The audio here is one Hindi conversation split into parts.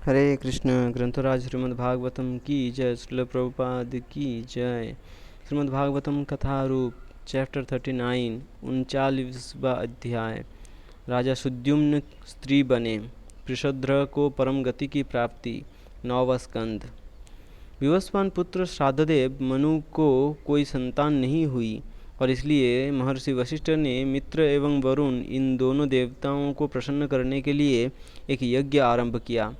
हरे कृष्ण। ग्रंथराज श्रीमद् भागवतम की जय। श्रील प्रभुपाद की जय। श्रीमद् भागवतम कथा रूप चैप्टर 39 39वां अध्याय। राजा सुद्युम्न स्त्री बने। पृषद्र को परम गति की प्राप्ति। 9वां स्कंद। विवस्वान पुत्र श्राद्धदेव मनु को कोई संतान नहीं हुई और इसलिए महर्षि वशिष्ठ ने मित्र एवं वरुण इन दोनों देवताओं को प्रसन्न करने के लिए एक यज्ञ आरंभ किया।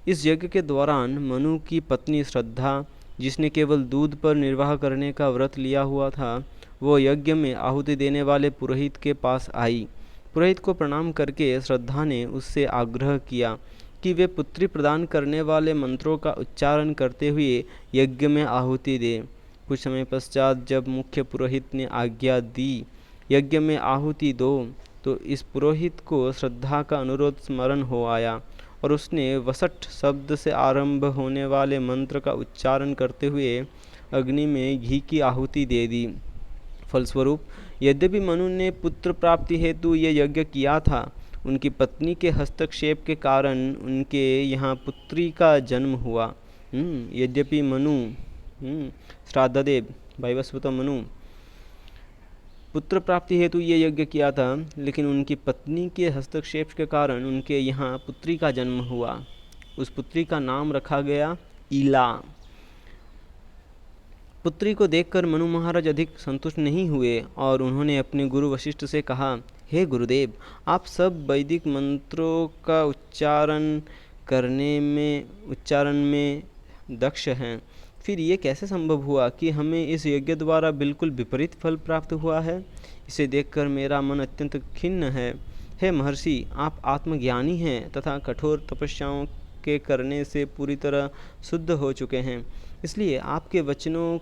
इस यज्ञ के दौरान मनु की पत्नी श्रद्धा, जिसने केवल दूध पर निर्वाह करने का व्रत लिया हुआ था, वो यज्ञ में आहुति देने वाले पुरोहित के पास आई। पुरोहित को प्रणाम करके श्रद्धा ने उससे आग्रह किया कि वे पुत्री प्रदान करने वाले मंत्रों का उच्चारण करते हुए यज्ञ में आहुति दें। कुछ समय पश्चात जब मुख्य पुरोहित ने आज्ञा दी यज्ञ में आहुति दो, तो इस पुरोहित को श्रद्धा का अनुरोध स्मरण हो आया और उसने वसठ शब्द से आरंभ होने वाले मंत्र का उच्चारण करते हुए अग्नि में घी की आहुति दे दी। फलस्वरूप यद्यपि मनु ने पुत्र प्राप्ति हेतु ये यज्ञ किया था, उनकी पत्नी के हस्तक्षेप के कारण उनके यहाँ पुत्री का जन्म हुआ। यद्यपि मनु श्राद्धदेव वैवस्वत मनु पुत्र प्राप्ति हेतु ये यज्ञ किया था, लेकिन उनकी पत्नी के हस्तक्षेप के कारण उनके यहाँ पुत्री का जन्म हुआ। उस पुत्री का नाम रखा गया ईला। पुत्री को देखकर मनु महाराज अधिक संतुष्ट नहीं हुए और उन्होंने अपने गुरु वशिष्ठ से कहा, हे गुरुदेव, आप सब वैदिक मंत्रों का उच्चारण में दक्ष हैं, फिर ये कैसे संभव हुआ कि हमें इस यज्ञ द्वारा बिल्कुल विपरीत फल प्राप्त हुआ है। इसे देखकर मेरा मन अत्यंत खिन्न है। हे महर्षि, आप आत्मज्ञानी हैं तथा कठोर तपस्याओं के करने से पूरी तरह शुद्ध हो चुके हैं, इसलिए आपके वचनों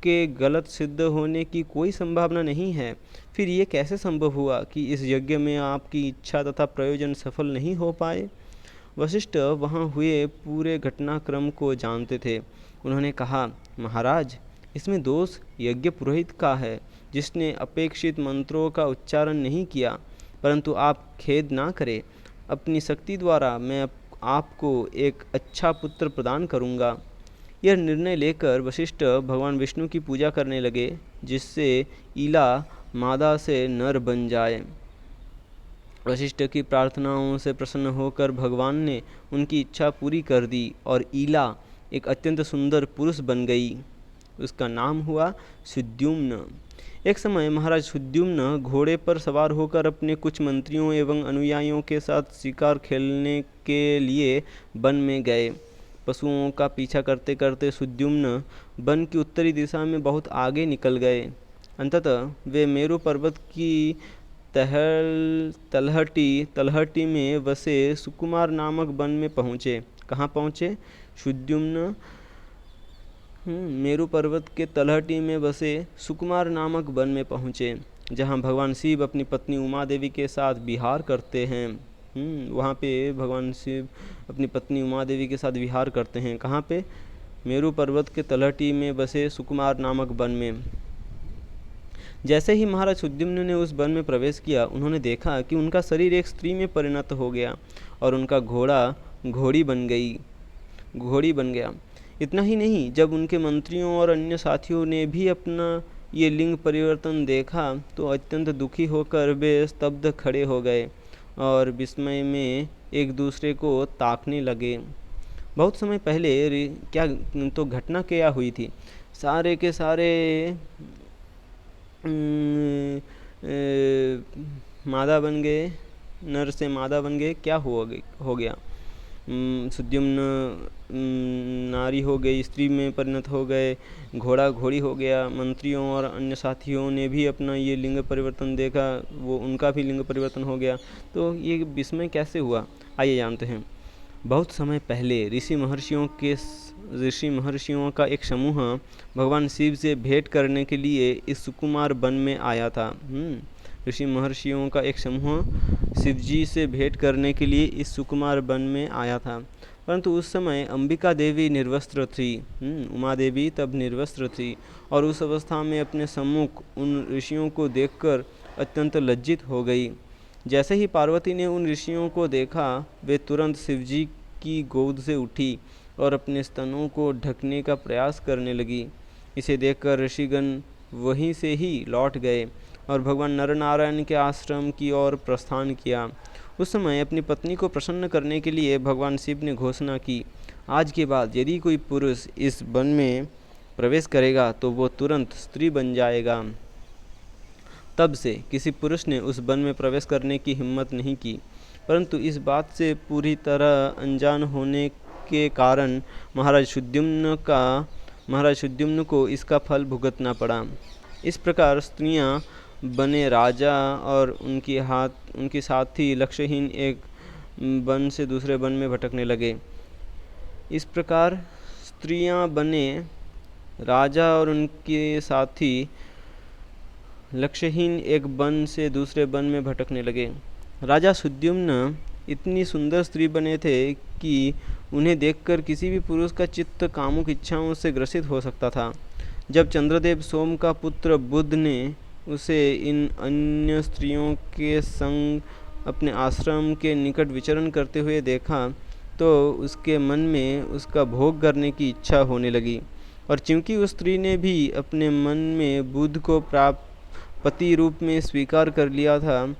के गलत सिद्ध होने की कोई संभावना नहीं है। फिर ये कैसे संभव हुआ कि इस यज्ञ में आपकी इच्छा तथा प्रयोजन सफल नहीं हो पाए। वशिष्ठ वहाँ हुए पूरे घटनाक्रम को जानते थे। उन्होंने कहा, महाराज, इसमें दोष यज्ञ पुरोहित का है, जिसने अपेक्षित मंत्रों का उच्चारण नहीं किया। परंतु आप खेद ना करें, अपनी शक्ति द्वारा मैं आपको एक अच्छा पुत्र प्रदान करूंगा। यह निर्णय लेकर वशिष्ठ भगवान विष्णु की पूजा करने लगे, जिससे ईला मादा से नर बन जाए। वशिष्ठ की प्रार्थनाओं से प्रसन्न होकर भगवान ने उनकी इच्छा पूरी कर दी और ईला एक अत्यंत सुंदर पुरुष बन गई। उसका नाम हुआ सुद्युम्न। एक समय महाराज सुद्युम्न घोड़े पर सवार होकर अपने कुछ मंत्रियों एवं अनुयायियों के साथ शिकार खेलने के लिए वन में गए। पशुओं का पीछा करते करते सुद्युम्न वन की उत्तरी दिशा में बहुत आगे निकल गए। अंततः वे मेरु पर्वत की तलहटी में बसे सुकुमार नामक वन में पहुँचे। कहाँ पहुँचे? सुद्युम्न मेरु पर्वत के तलहटी में बसे सुकुमार नामक वन में पहुँचे, जहाँ भगवान शिव अपनी पत्नी उमा देवी के साथ विहार करते हैं। वहाँ पे भगवान शिव अपनी पत्नी उमा देवी के साथ विहार करते हैं। कहाँ पे? मेरु पर्वत के तलहटी में बसे सुकुमार नामक वन में। जैसे ही महाराज सुद्युम्न ने उस वन में प्रवेश किया, उन्होंने देखा कि उनका शरीर एक स्त्री में परिणत हो गया और उनका घोड़ा घोड़ी बन गया। इतना ही नहीं, जब उनके मंत्रियों और अन्य साथियों ने भी अपना ये लिंग परिवर्तन देखा तो अत्यंत दुखी होकर वे स्तब्ध खड़े हो गए और विस्मय में एक दूसरे को ताकने लगे। बहुत समय पहले घटना क्या हुई थी। सारे के सारे मादा बन गए, नर से मादा बन गए। क्या हो गया? सुद्युम्न नारी हो गई, स्त्री में परिणत हो गए, घोड़ा घोड़ी हो गया। मंत्रियों और अन्य साथियों ने भी अपना ये लिंग परिवर्तन देखा, वो उनका भी लिंग परिवर्तन हो गया। तो ये विस्मय कैसे हुआ, आइए जानते हैं। बहुत समय पहले ऋषि महर्षियों का एक समूह भगवान शिव से भेंट करने के लिए इस सुकुमार वन में आया था। ऋषि महर्षियों का एक समूह शिवजी से भेंट करने के लिए इस सुकुमार वन में आया था, परंतु उस समय अंबिका देवी निर्वस्त्र थी। उमा देवी तब निर्वस्त्र थी और उस अवस्था में अपने सम्मुख उन ऋषियों को देखकर अत्यंत लज्जित हो गई। जैसे ही पार्वती ने उन ऋषियों को देखा, वे तुरंत शिवजी की गोद से उठी और अपने स्तनों को ढकने का प्रयास करने लगी। इसे देखकर ऋषिगण वहीं से ही लौट गए और भगवान नरनारायण के आश्रम की ओर प्रस्थान किया। उस समय अपनी पत्नी को प्रसन्न करने के लिए भगवान शिव ने घोषणा की, आज के बाद यदि कोई पुरुष इस वन में प्रवेश करेगा तो वो तुरंत स्त्री बन जाएगा। तब से किसी पुरुष ने उस वन में प्रवेश करने की हिम्मत नहीं की, परंतु इस बात से पूरी तरह अनजान होने के कारण महाराज शुद्युम्न को इसका फल भुगतना पड़ा। इस प्रकार स्त्रियां बने राजा और उनके साथी लक्ष्यहीन एक वन से दूसरे वन में भटकने लगे। इस प्रकार स्त्रियां बने राजा और उनके साथी लक्ष्यहीन एक वन से दूसरे वन में भटकने लगे। राजा शुद्युम्न इतनी सुंदर स्त्री बने थे कि उन्हें देखकर किसी भी पुरुष का चित्त कामुक इच्छाओं से ग्रसित हो सकता था। जब चंद्रदेव सोम का पुत्र बुध ने उसे इन अन्य स्त्रियों के संग अपने आश्रम के निकट विचरण करते हुए देखा तो उसके मन में उसका भोग करने की इच्छा होने लगी, और चूंकि उस स्त्री ने भी अपने मन में बुध को प्राप्त पति रूप में स्वीकार कर लिया था,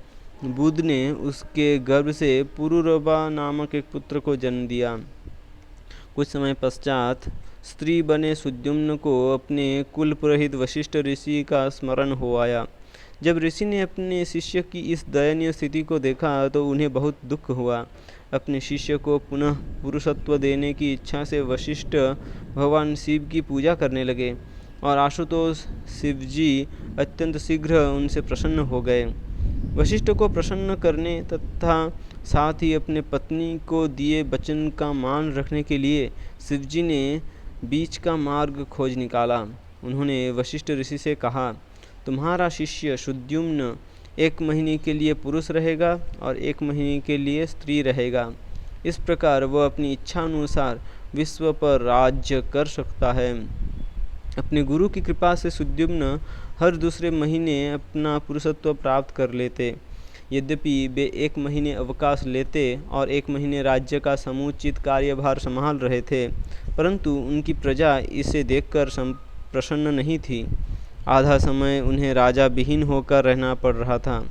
बुध ने उसके गर्भ से पुरुरवा नामक एक पुत्र को जन्म दिया। कुछ समय पश्चात स्त्री बने शुद्युम्न को अपने कुल पुरोहित वशिष्ठ ऋषि का स्मरण हो आया। जब ऋषि ने अपने शिष्य की इस दयनीय स्थिति को देखा तो उन्हें बहुत दुख हुआ। अपने शिष्य को पुनः पुरुषत्व देने की इच्छा से वशिष्ठ भगवान शिव की पूजा करने लगे और आशुतोष शिवजी अत्यंत शीघ्र उनसे प्रसन्न हो गए। वशिष्ठ को प्रसन्न करने तथा साथ ही अपने पत्नी को दिए वचन का मान रखने के लिए शिवजी ने बीच का मार्ग खोज निकाला। उन्होंने वशिष्ठ ऋषि से कहा, तुम्हारा शिष्य शुद्युम्न 1 महीने के लिए पुरुष रहेगा और 1 महीने के लिए स्त्री रहेगा। इस प्रकार वह अपनी इच्छा अनुसार विश्व पर राज्य कर सकता है। अपने गुरु की कृपा से शुद्युम्न हर दूसरे महीने अपना पुरुषत्व प्राप्त कर लेते। यद्यपि वे 1 महीने अवकाश लेते और 1 महीने राज्य का समुचित कार्यभार संभाल रहे थे, परंतु उनकी प्रजा इसे देखकर प्रसन्न नहीं थी। आधा समय उन्हें राजा विहीन होकर रहना पड़ रहा था।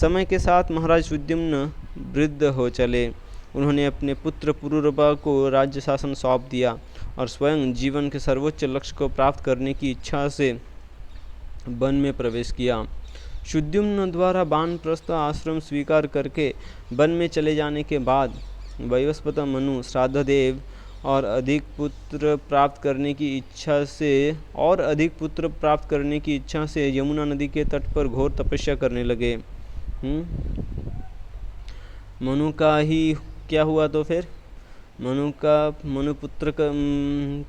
समय के साथ महाराज शुद्युम्न वृद्ध हो चले। उन्होंने अपने पुत्र पुरुरवा को राज्य शासन सौंप दिया और स्वयं जीवन के सर्वोच्च लक्ष्य को प्राप्त करने की इच्छा से वन में प्रवेश किया। शुद्युम्न द्वारा वानप्रस्थ आश्रम स्वीकार करके वन में चले जाने के बाद वैवस्वत मनु श्राद्धदेव और अधिक पुत्र प्राप्त करने की इच्छा से यमुना नदी के तट पर घोर तपस्या करने लगे। मनु का ही क्या हुआ तो फिर मनुपुत्र का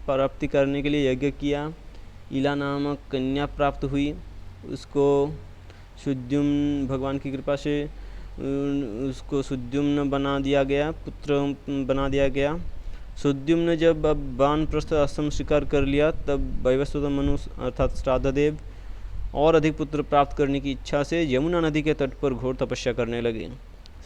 प्राप्ति करने के लिए यज्ञ किया। इला नामक कन्या प्राप्त हुई। उसको शुद्युम्न भगवान की कृपा से उसको शुद्युम्न बना दिया गया, पुत्र बना दिया गया। शुद्युम्न जब अब वानप्रस्थ आश्रम स्वीकार कर लिया तब वैवस्वत मनु अर्थात श्राद्धदेव और अधिक पुत्र प्राप्त करने की इच्छा से यमुना नदी के तट पर घोर तपस्या करने लगे।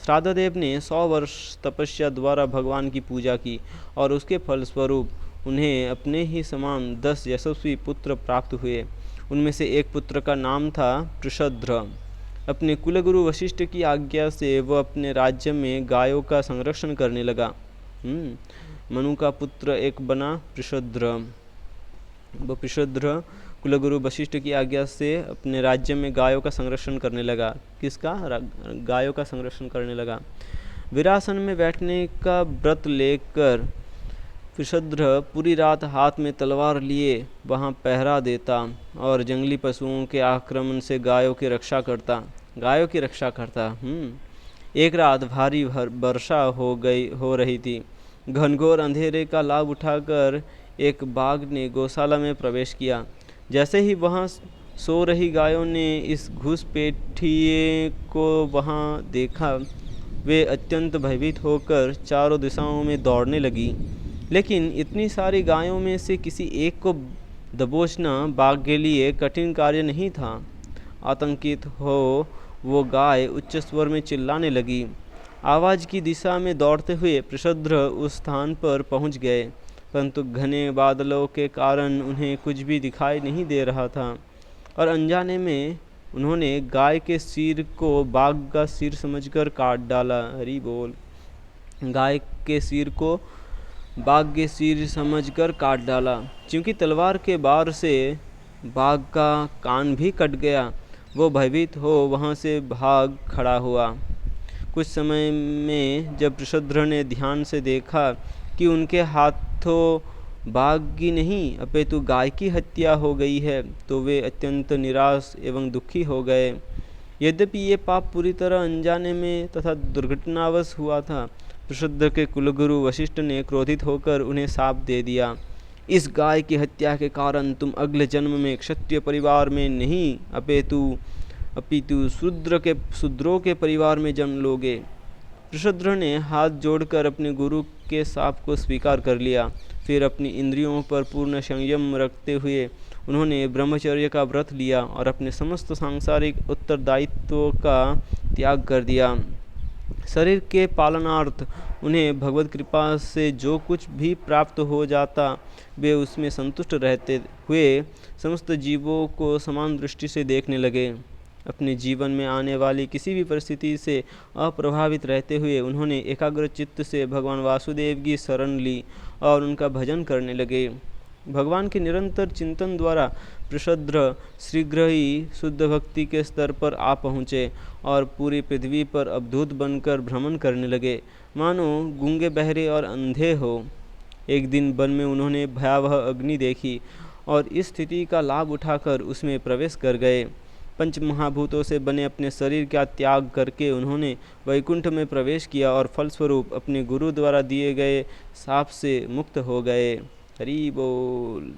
श्राद्धदेव ने 100 वर्ष तपस्या द्वारा भगवान की पूजा की और उसके फलस्वरूप उन्हें अपने ही समान 10 यशस्वी पुत्र प्राप्त हुए। उनमें से एक पुत्र का नाम था पृषध्र। अपने कुलगुरु वशिष्ठ की आज्ञा से वह अपने राज्य में गायों का संरक्षण करने लगा। मनु का पुत्र एक बना पृषध्र। वह पृषध्र कुलगुरु वशिष्ठ की आज्ञा से अपने राज्य में गायों का संरक्षण करने लगा। किसका? गायों का संरक्षण करने लगा। विरासन में बैठने का व्रत लेकर पृषध्र पूरी रात हाथ में तलवार लिए वहां पहरा देता और जंगली पशुओं के आक्रमण से गायों की रक्षा करता। एक रात भारी वर्षा हो रही थी। घनघोर अंधेरे का लाभ उठाकर एक बाघ ने गौशाला में प्रवेश किया। जैसे ही वहां सो रही गायों ने इस घुसपैठिए को वहां देखा, वे अत्यंत भयभीत होकर चारों दिशाओं में दौड़ने लगी। लेकिन इतनी सारी गायों में से किसी एक को दबोचना बाघ के लिए कठिन कार्य नहीं था। आतंकित हो वो गाय उच्च स्वर में चिल्लाने लगी, आवाज़ की दिशा में दौड़ते हुए वृषध्र उस स्थान पर पहुंच गए, परंतु घने बादलों के कारण उन्हें कुछ भी दिखाई नहीं दे रहा था और अनजाने में उन्होंने गाय के सिर को बाघ का सिर समझकर काट डाला। हरि बोल। गाय के सिर को बाघ के सिर समझकर काट डाला। क्योंकि तलवार के बार से बाघ का कान भी कट गया, वो भयभीत हो वहाँ से भाग खड़ा हुआ। कुछ समय में जब वृषध्र ने ध्यान से देखा कि उनके हाथों बाघ की नहीं अपितु गाय की हत्या हो गई है, तो वे अत्यंत निराश एवं दुखी हो गए। यद्यपि ये पाप पूरी तरह अनजाने में तथा दुर्घटनावश हुआ था, वृषध्र के कुलगुरु वशिष्ठ ने क्रोधित होकर उन्हें शाप दे दिया, इस गाय की हत्या के कारण तुम अगले जन्म में क्षत्रिय परिवार में नहीं अपितु शूद्रों के परिवार में जन्म लोगे। वृषध्र ने हाथ जोड़कर अपने गुरु के शाप को स्वीकार कर लिया। फिर अपनी इंद्रियों पर पूर्ण संयम रखते हुए उन्होंने ब्रह्मचर्य का व्रत लिया और अपने समस्त सांसारिक उत्तरदायित्वों का त्याग कर दिया। शरीर के पालनार्थ उन्हें भगवत कृपा से जो कुछ भी प्राप्त हो जाता, वे उसमें संतुष्ट रहते हुए समस्त जीवों को समान दृष्टि से देखने लगे। अपने जीवन में आने वाली किसी भी परिस्थिति से अप्रभावित रहते हुए उन्होंने एकाग्र चित्त से भगवान वासुदेव की शरण ली और उनका भजन करने लगे। भगवान के निरंतर चिंतन द्वारा वृषध्र शीघ्र ही शुद्ध भक्ति के स्तर पर आ पहुँचे और पूरी पृथ्वी पर अवधूत बनकर भ्रमण करने लगे, मानो गूंगे बहरे और अंधे हो। एक दिन वन में उन्होंने भयावह अग्नि देखी और इस स्थिति का लाभ उठाकर उसमें प्रवेश कर गए। पंच महाभूतों से बने अपने शरीर का त्याग करके उन्होंने वैकुंठ में प्रवेश किया और फलस्वरूप अपने गुरु द्वारा दिए गए शाप से मुक्त हो गए। हरि बोल।